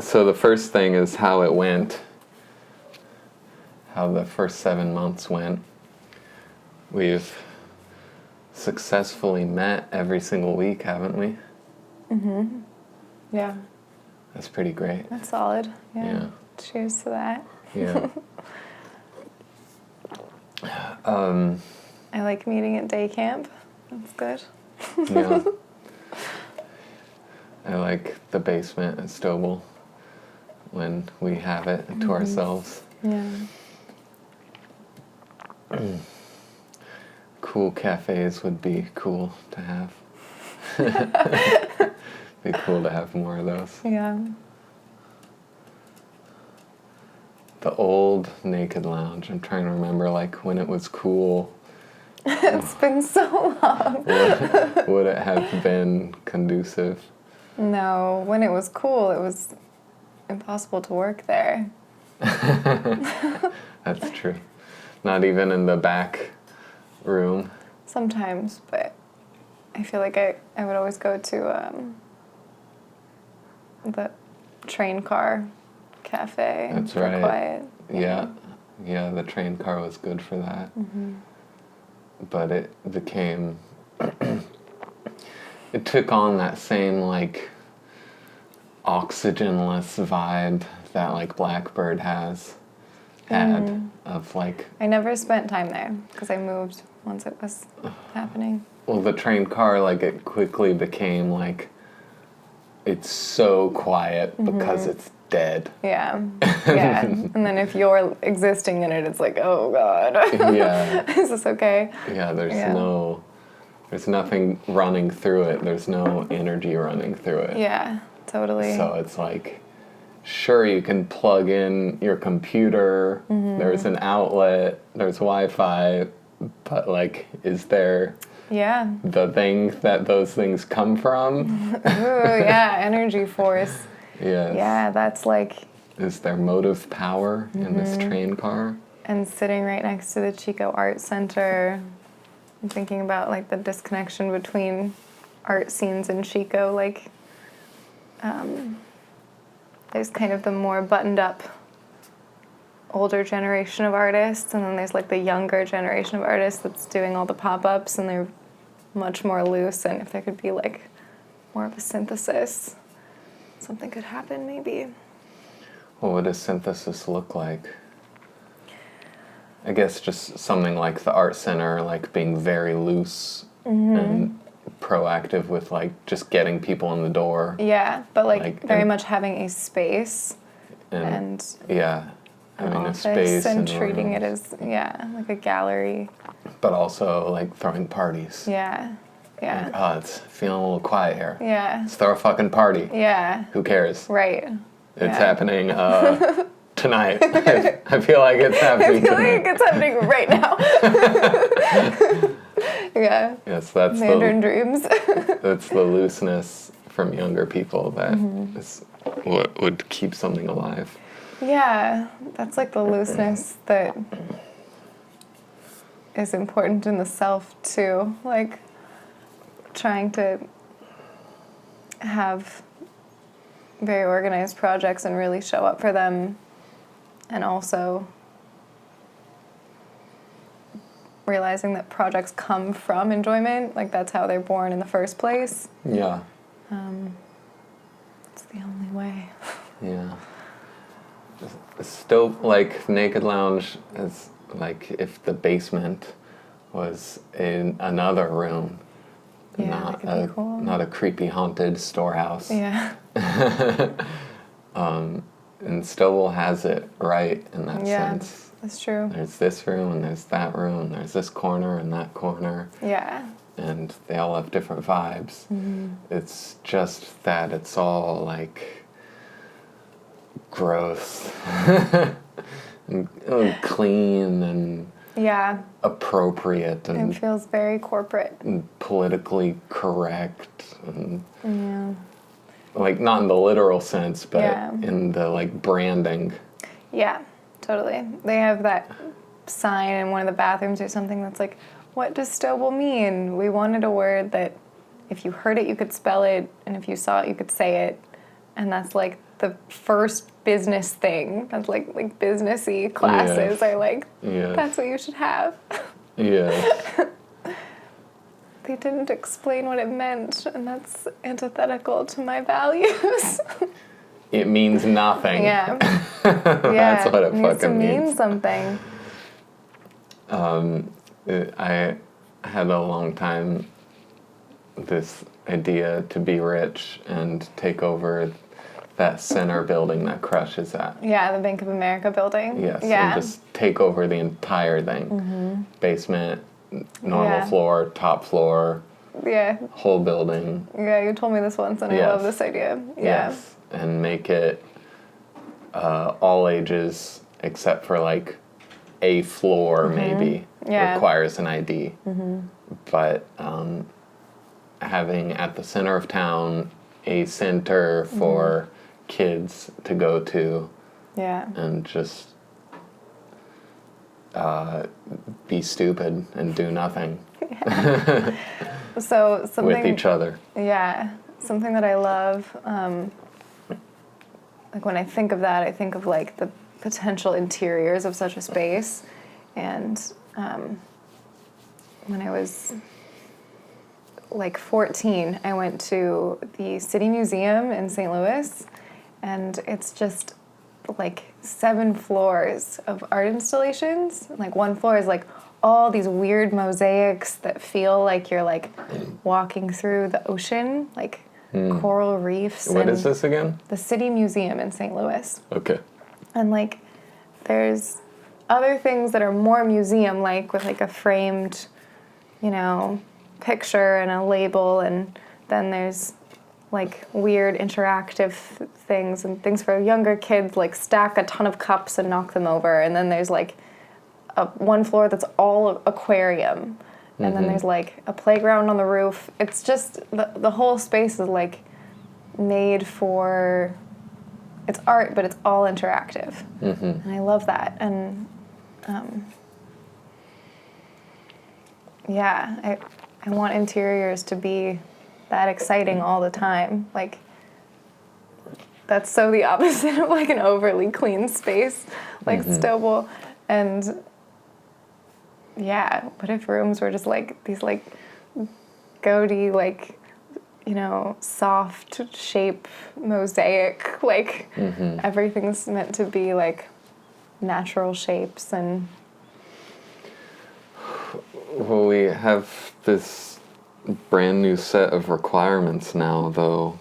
So the first thing is how it went, how the first 7 months went. We've successfully met every single week, haven't we? Mm-hmm. Yeah. That's pretty great. That's solid. Yeah. Cheers to that. Yeah. I like meeting at day camp. That's good. Yeah. I like the basement at Stobel when we have it to ourselves. Yeah. Cool cafes would be cool to have. Be cool to have more of those. Yeah. The old Naked Lounge, I'm trying to remember like when it was cool. It's been so long. Would it have been conducive? No, when it was cool, it was impossible to work there. That's true. Not even in the back room. Sometimes, but I feel like I would always go to the train car cafe. That's for right. Quiet. Yeah, the train car was good for that. Mm-hmm. But it became... it took on that same, like, oxygenless vibe that, like, Blackbird had of, like... I never spent time there because I moved once it was happening. Well, the train car, like, it quickly became, like, it's so quiet because it's dead. Yeah. Yeah. And then if you're existing in it, it's like, oh, God. Yeah. Is this okay? Yeah, there's nothing running through it. There's no energy running through it. Yeah, totally. So it's like, sure, you can plug in your computer, there's an outlet, there's Wi-Fi, but, like, is there the thing that those things come from? Ooh, yeah, energy force. Yes. Yeah, that's like... Is there motive power in this train car? And sitting right next to the Chico Art Center, I'm thinking about, like, the disconnection between art scenes in Chico, like, there's kind of the more buttoned-up older generation of artists, and then there's, like, the younger generation of artists that's doing all the pop-ups, and they're much more loose, and if there could be, like, more of a synthesis, something could happen, maybe. What would a synthesis look like? I guess just something like the art center, like being very loose and proactive with, like, just getting people in the door. Yeah, but, like very much having a space and yeah, having a space and treating it as, like a gallery. But also, like, throwing parties. Yeah, yeah. Like, oh, it's feeling a little quiet here. Yeah. Let's throw a fucking party. Yeah. Who cares? Right. It's happening tonight. I feel like it's happening tonight. I feel like it's happening right now. Yeah. Yes, that's Mandarin dreams. That's the looseness from younger people that is what would keep something alive. Yeah, that's like the looseness that is important in the self too. Like trying to have very organized projects and really show up for them, and also realizing that projects come from enjoyment, like that's how they're born in the first place. Yeah. It's the only way. Yeah. Still, like, Naked Lounge is like if the basement was in another room, Yeah, that'd be cool. not a creepy haunted storehouse. Yeah. And Stowell has it right in that sense. That's true. There's this room and there's that room and there's this corner and that corner. Yeah. And they all have different vibes. It's just that it's all, like, gross and clean and appropriate and it feels very corporate and politically correct and like not in the literal sense but in the, like, branding. Yeah, totally. They have that sign in one of the bathrooms or something that's like, what does Stowell mean? We wanted a word that if you heard it you could spell it, and if you saw it you could say it, and that's like the first business thing. That's like businessy classes. I like, that's what you should have. Yeah. They didn't explain what it meant, and that's antithetical to my values. It means nothing. Yeah. That's what it fucking means. Mean something. I had a long time this idea to be rich and take over that center building that Crush is at. Yeah, the Bank of America building. Yes, yeah. And just take over the entire thing. Basement, normal floor, top floor. Yeah. Whole building. Yeah, you told me this once, and I love this idea. Yeah. Yes, and make it all ages except for like a floor maybe requires an ID. But having at the center of town a center for kids to go to and just be stupid and do nothing. So something with each other. Yeah, something that I love. Like when I think of that, I think of like the potential interiors of such a space. And when I was like 14, I went to the City Museum in St. Louis, and it's just like 7 floors of art installations. Like one floor is like all these weird mosaics that feel like you're like walking through the ocean, like coral reefs. What is this again? The City Museum in St. Louis. Okay. And like there's other things that are more museum-like with like a framed, picture and a label, and then there's like weird interactive things and things for younger kids, like stack a ton of cups and knock them over, and then there's like one floor that's all aquarium, and then there's like a playground on the roof. It's just the whole space is like made for, it's art, but it's all interactive, and I love that. And I want interiors to be that exciting all the time. Like, that's so the opposite of like an overly clean space, like Stouffville. And what if rooms were just like these like gaudy, like, soft shape mosaic, like everything's meant to be like natural shapes. And well, we have this brand new set of requirements now, though,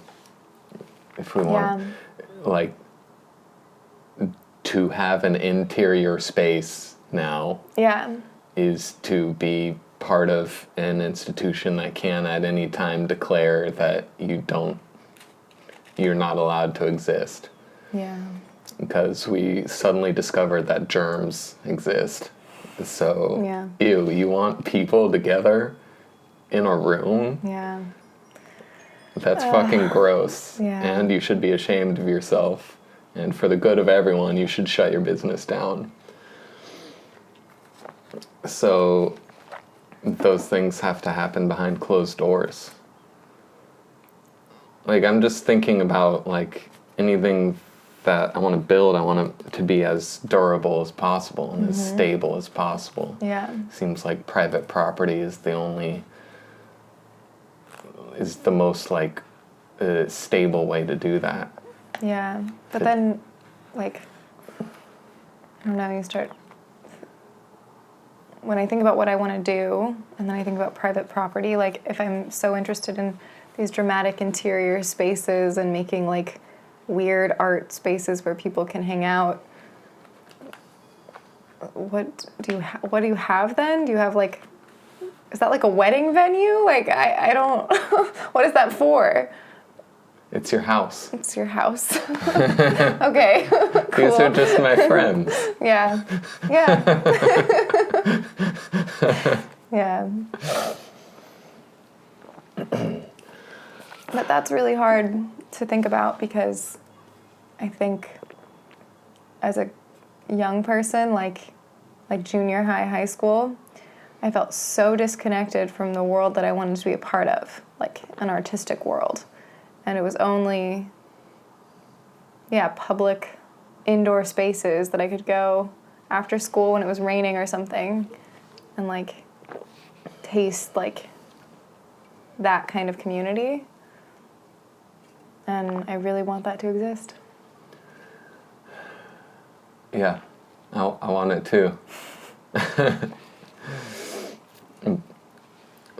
if we want like to have an interior space now is to be part of an institution that can at any time declare that you're not allowed to exist. Because we suddenly discovered that germs exist. So, ew, you want people together in a room? That's fucking gross. And you should be ashamed of yourself. And for the good of everyone, you should shut your business down. So, those things have to happen behind closed doors. Like, I'm just thinking about, like, anything that I want to build, I want it to be as durable as possible and as stable as possible. Seems like private property is the most, like, stable way to do that. But then, like, I don't know, when I think about what I want to do, and then I think about private property, like, if I'm so interested in these dramatic interior spaces and making, like, weird art spaces where people can hang out, what do you have then? Do you have, like, is that like a wedding venue? Like, I don't, what is that for? It's your house. It's your house. Okay. Cool. These are just my friends. Yeah. But that's really hard to think about, because I think as a young person, like junior high school, I felt so disconnected from the world that I wanted to be a part of, like an artistic world. And it was only public indoor spaces that I could go after school when it was raining or something and, like, taste, like, that kind of community. And I really want that to exist. Yeah, I want it too.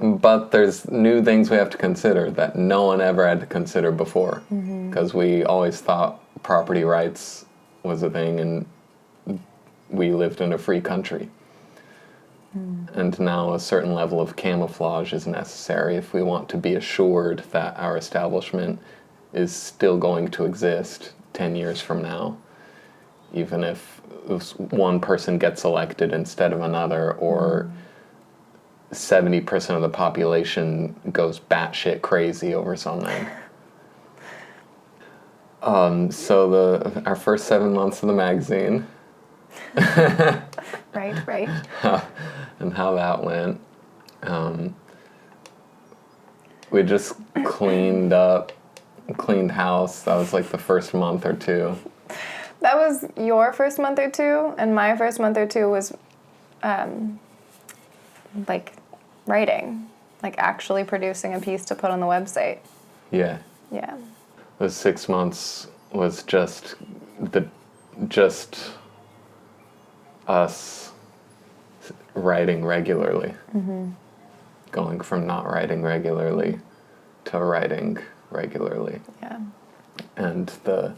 But there's new things we have to consider that no one ever had to consider before. Because we always thought property rights was a thing and we lived in a free country. And now a certain level of camouflage is necessary if we want to be assured that our establishment is still going to exist 10 years from now. Even if one person gets elected instead of another, or 70% of the population goes batshit crazy over something. So our first 7 months of the magazine. Right. And how that went. We just cleaned house. That was like the first month or two. That was your first month or two, and my first month or two was, like, writing, like actually producing a piece to put on the website. Yeah. Yeah. Those 6 months was just us writing regularly. Going from not writing regularly to writing regularly. Yeah. And the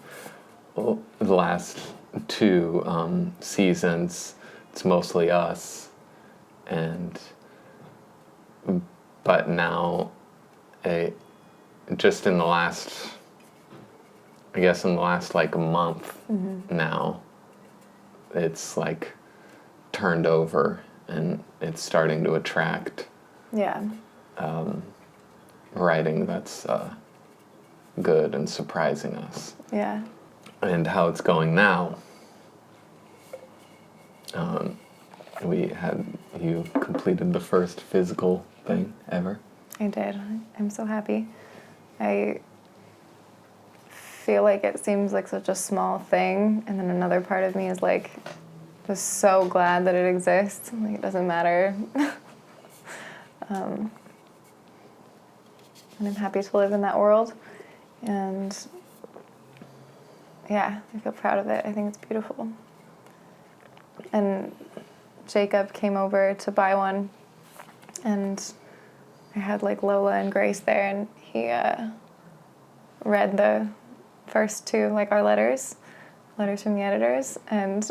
last two seasons, it's mostly us. But now, just in the last, like month now, it's like turned over and it's starting to attract writing that's good and surprising us. Yeah. And how it's going now. You completed the first physical thing ever. I did. I'm so happy. I feel like it seems like such a small thing, and then another part of me is like just so glad that it exists. Like, it doesn't matter. And I'm happy to live in that world. And yeah, I feel proud of it. I think it's beautiful. And Jacob came over to buy one, and I had like Lola and Grace there, and he read the first two, like our letters from the editors, and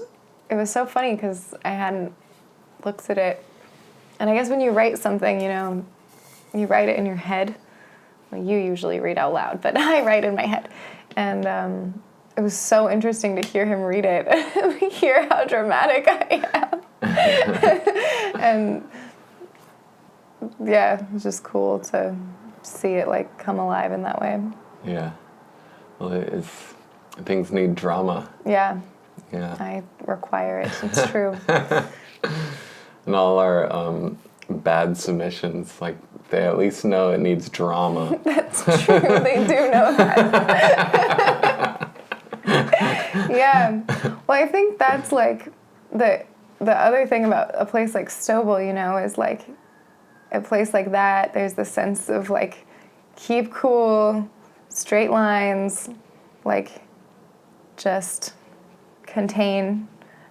it was so funny because I hadn't looked at it. And I guess when you write something, you know, you write it in your head. Well, you usually read out loud, but I write in my head. And it was so interesting to hear him read it and hear how dramatic I am. And yeah, it was just cool to see it like come alive in that way. Yeah. Well, things need drama. Yeah. Yeah. I require it. It's true. And all our bad submissions, like, they at least know it needs drama. That's true. They do know that. Yeah. Well, I think that's like the other thing about a place like Stobel, you know, is like a place like that, there's the sense of like keep cool, straight lines, like just contain,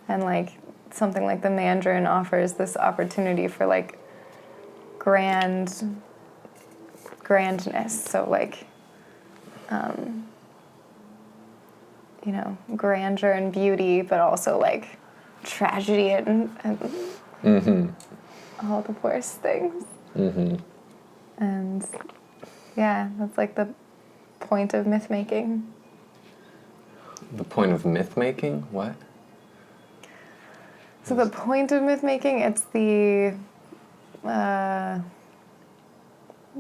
and like something like the Mandarin offers this opportunity for like grandness. So like, you know, grandeur and beauty, but also like tragedy and all the worst things. And yeah, that's like the point of myth making. The point of myth making? What? So the point of myth making, it's the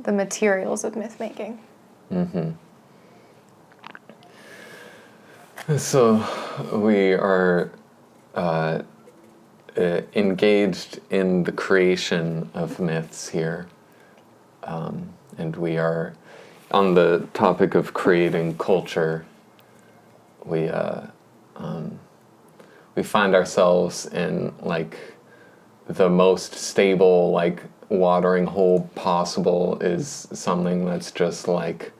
materials of myth making. So we are engaged in the creation of myths here. And we are on the topic of creating culture. we find ourselves in like the most stable like watering hole possible is something that's just like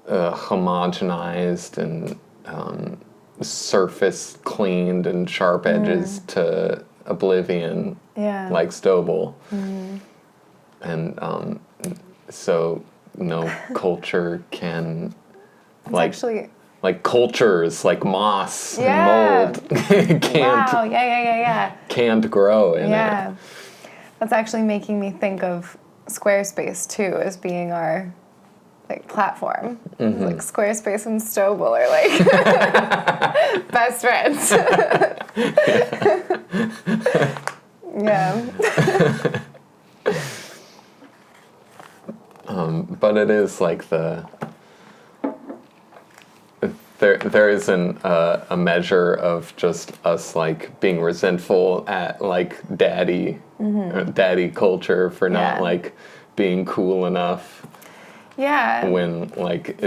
homogenized and surface cleaned and sharp edges to oblivion, like Stobel. And so no culture can like cultures like moss and mold can't grow in it. That's actually making me think of Squarespace too as being our like platform. Like Squarespace and Stobel are like best friends. But it is like there isn't a measure of just us like being resentful at like daddy culture for not like being cool enough. When like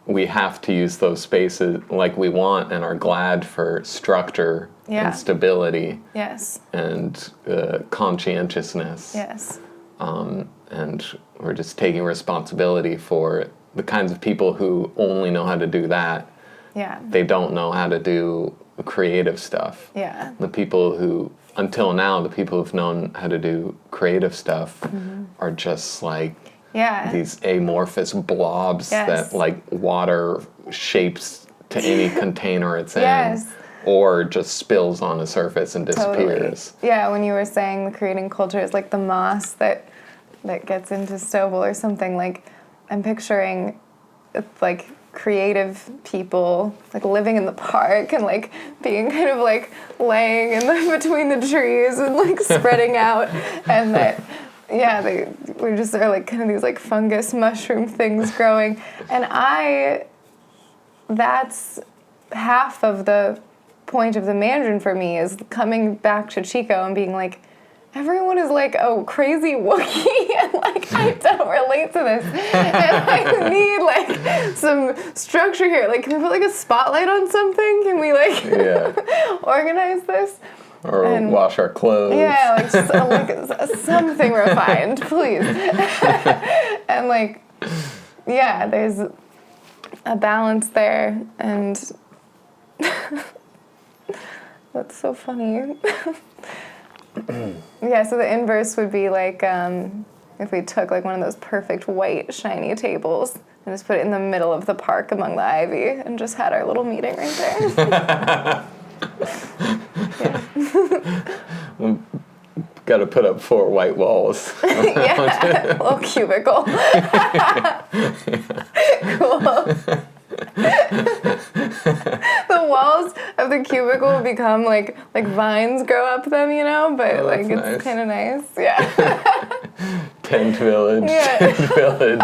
we have to use those spaces like we want and are glad for structure and stability. And conscientiousness. And we're just taking responsibility for the kinds of people who only know how to do that. They don't know how to do creative stuff. The people who, until now, the people who've known how to do creative stuff are just like these amorphous blobs that like water shapes to any container it's in. Or just spills on the surface and disappears. When you were saying the creating culture is like the moss that gets into Stobel or something, like I'm picturing like creative people like living in the park and like being kind of like laying in between the trees and like spreading out, and that we just are like kind of these like fungus mushroom things growing, and that's half of the point of the Mandarin for me is coming back to Chico and being like, everyone is like a crazy Wookiee, and like I don't relate to this, and I need like some structure here. Like, can we put like a spotlight on something? Can we like organize this? Or wash our clothes. Like, just, like something refined, please. And like, there's a balance there, and that's so funny. So the inverse would be like if we took like one of those perfect white shiny tables and just put it in the middle of the park among the ivy and just had our little meeting right there. Got to put up 4 white walls. A little cubicle. Cool. The walls of the cubicle become like vines grow up them, you know, but like it's nice. Kind of nice. Tent village,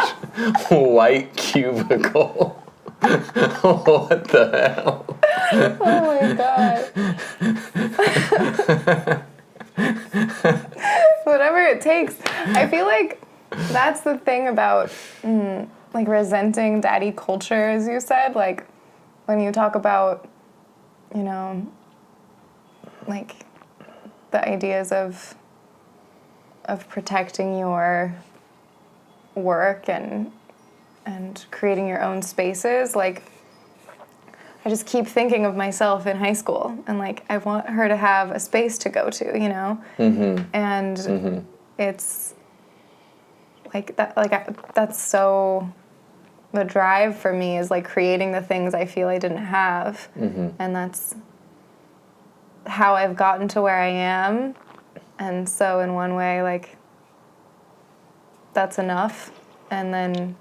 white cubicle. What the hell? Oh my god. Whatever it takes. I feel like that's the thing about like resenting daddy culture, as you said, like when you talk about, you know, like the ideas of protecting your work and creating your own spaces, like I just keep thinking of myself in high school, and like I want her to have a space to go to, you know, and it's like that, like that's so. The drive for me is like creating the things I feel I didn't have, and that's how I've gotten to where I am. And so in one way, like that's enough, and then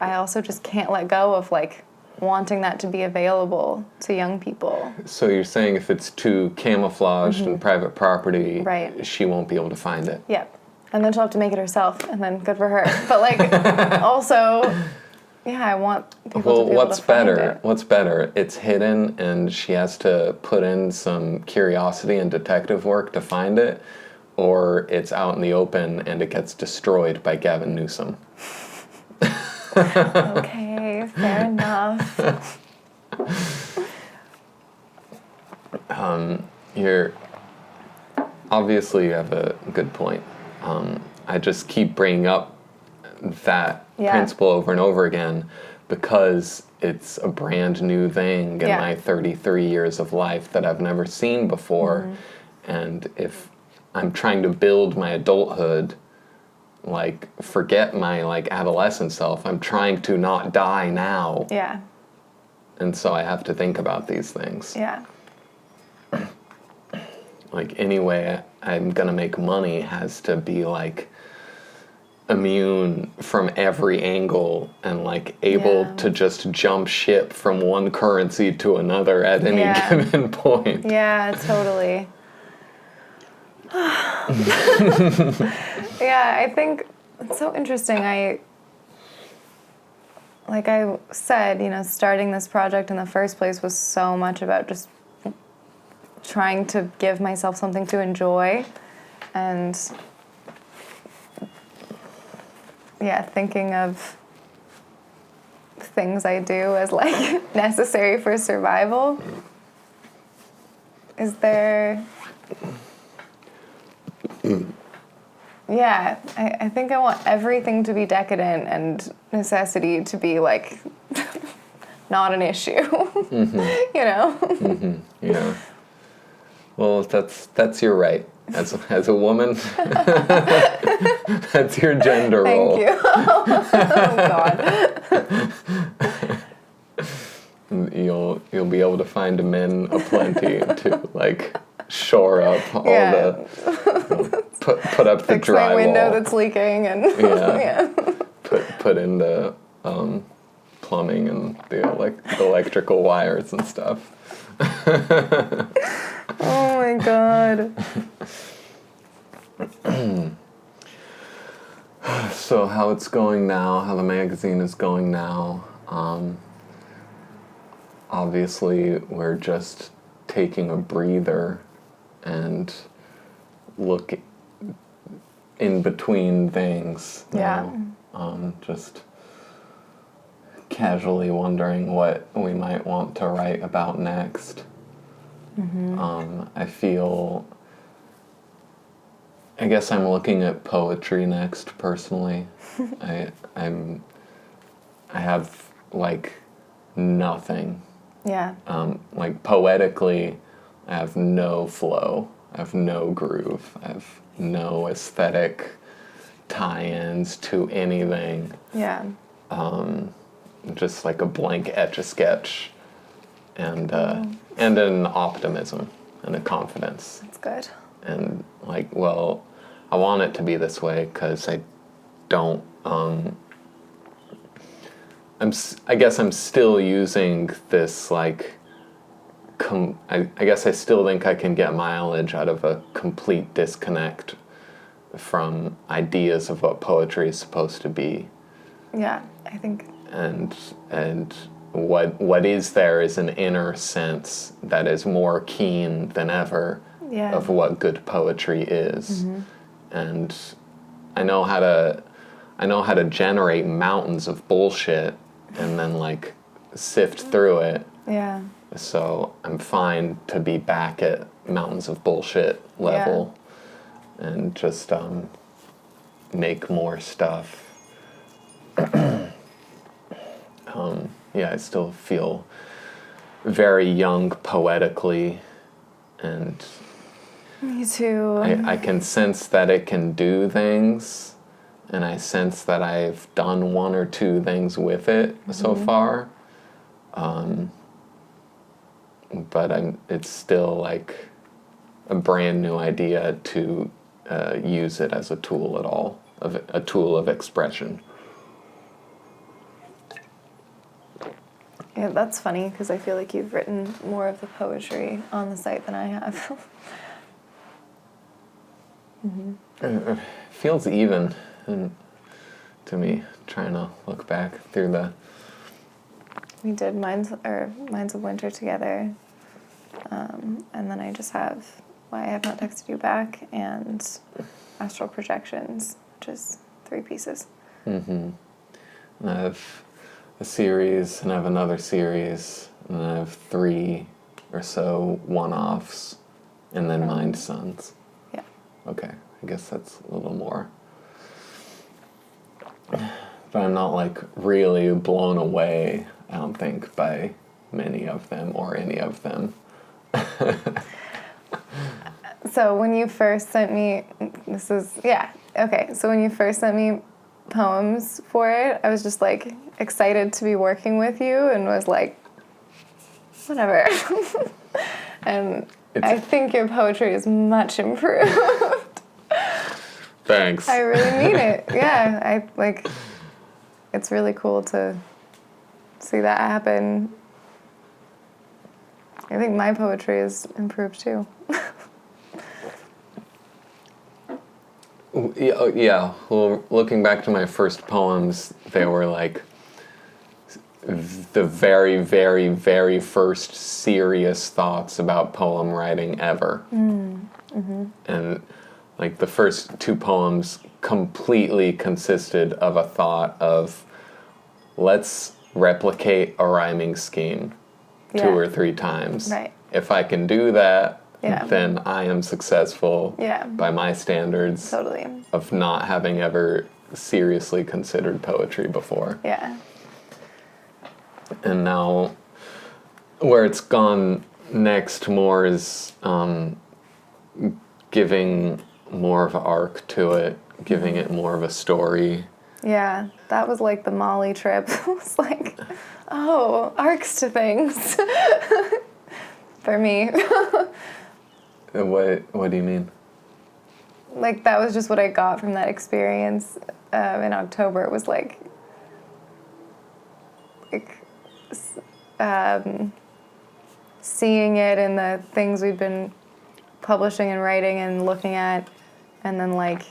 I also just can't let go of like wanting that to be available to young people. So you're saying if it's too camouflaged and private property, she won't be able to find it. Yep. And then she'll have to make it herself, and then good for her. But like, also, I want people to be able to find it. What's better? It's hidden, and she has to put in some curiosity and detective work to find it, or it's out in the open and it gets destroyed by Gavin Newsom. Okay, fair enough. You're obviously, you have a good point. I just keep bringing up that principle over and over again because it's a brand new thing in my 33 years of life that I've never seen before. And if I'm trying to build my adulthood, like, forget my, like, adolescent self. I'm trying to not die now. Yeah. And so I have to think about these things. Yeah. Like, any way I'm gonna make money has to be, like, immune from every angle and, like, able to just jump ship from one currency to another at any given point. Yeah, totally. Yeah, I think it's so interesting. Like I said, you know, starting this project in the first place was so much about just trying to give myself something to enjoy and thinking of things I do as like necessary for survival. Is there... Yeah, I think I want everything to be decadent and necessity to be, like, not an issue, you know? Yeah. Well, that's your right. As a woman, that's your gender role. Thank you. Oh, God. You'll be able to find men aplenty to, like, shore up all the... Put up the Fix drywall. my window that's leaking and Put in the plumbing and the electrical wires and stuff. Oh my God. So how it's going now, how the magazine is going now. Obviously, we're just taking a breather and look in between things. Just casually wondering what we might want to write about next. I guess I'm looking at poetry next, personally. I have, like, nothing. Yeah. Like, poetically, I have no flow. I have no groove. I have no aesthetic tie-ins to anything. Yeah. Just like a blank etch-a-sketch and an optimism and a confidence. That's good. And, like, well, I want it to be this way because I don't, I guess I'm still using this, like, I guess I still think I can get mileage out of a complete disconnect from ideas of what poetry is supposed to be. Yeah, I think. And what is there is an inner sense that is more keen than ever of what good poetry is. And I know how to generate mountains of bullshit and then, like, sift through it. Yeah. So I'm fine to be back at mountains of bullshit level and just make more stuff. I still feel very young poetically, and me too. I can sense that it can do things, and I sense that I've done one or two things with it so far. But it's still, like, a brand new idea to use it as a tool at all, a tool of expression. Yeah, that's funny because I feel like you've written more of the poetry on the site than I have. It feels even to me, trying to look back through the... We did Minds of Winter together, and then I just have Why I Have Not Texted You Back and Astral Projections, which is 3 pieces. And I have a series, and I have another series, and I have 3 or so one-offs, and then Mind Suns. Yeah. Okay, I guess that's a little more. But I'm not like really blown away, I don't think, by many of them or any of them. So when you first sent me, so when you first sent me poems for it, I was just like excited to be working with you and was like, whatever. And I think your poetry is much improved. Thanks. I really mean it. Yeah, it's really cool to see that happen. I think my poetry is improved too. Yeah, well, looking back to my first poems, they were like the very, very, very first serious thoughts about poem writing ever. Mm-hmm. And like the first 2 poems completely consisted of a thought of, let's replicate a rhyming scheme 2 or 3 times. Right. If I can do that, then I am successful by my standards of not having ever seriously considered poetry before. Yeah. And now where it's gone next more is giving more of an arc to it, giving it more of a story. Yeah, that was like the Molly trip. It was like, oh, arcs to things. For me. What do you mean? Like, that was just what I got from that experience in October. It was like seeing it in the things we'd been publishing and writing and looking at, and then like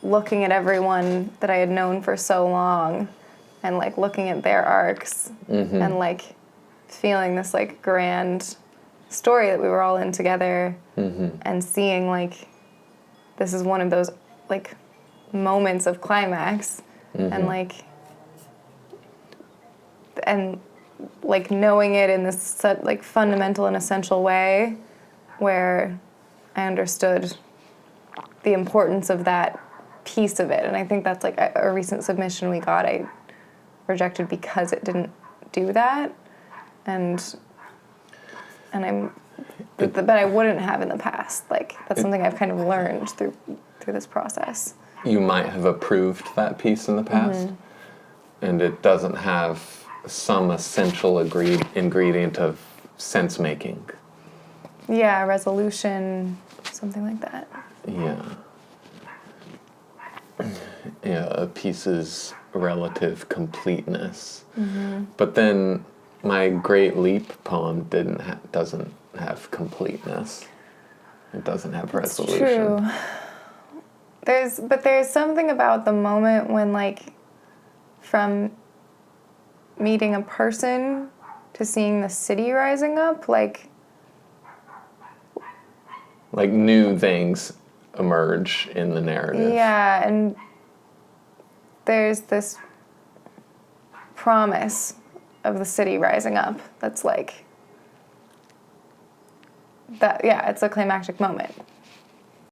looking at everyone that I had known for so long and like looking at their arcs and like feeling this like grand story that we were all in together and seeing like this is one of those like moments of climax and knowing it in this like fundamental and essential way where I understood the importance of that piece of it. And I think that's like a recent submission we got I rejected because it didn't do that, but I wouldn't have in the past. Like, that's something I've kind of learned through this process. You might have approved that piece in the past, and it doesn't have some essential ingredient of sense making. Yeah, resolution, something like that. Yeah. Yeah, a piece's relative completeness. But then my Great Leap poem doesn't have completeness. It doesn't have resolution. True. There's something about the moment when, like, from meeting a person to seeing the city rising up, like new things emerge in the narrative. Yeah, and there's this promise of the city rising up that's like that. Yeah, it's a climactic moment.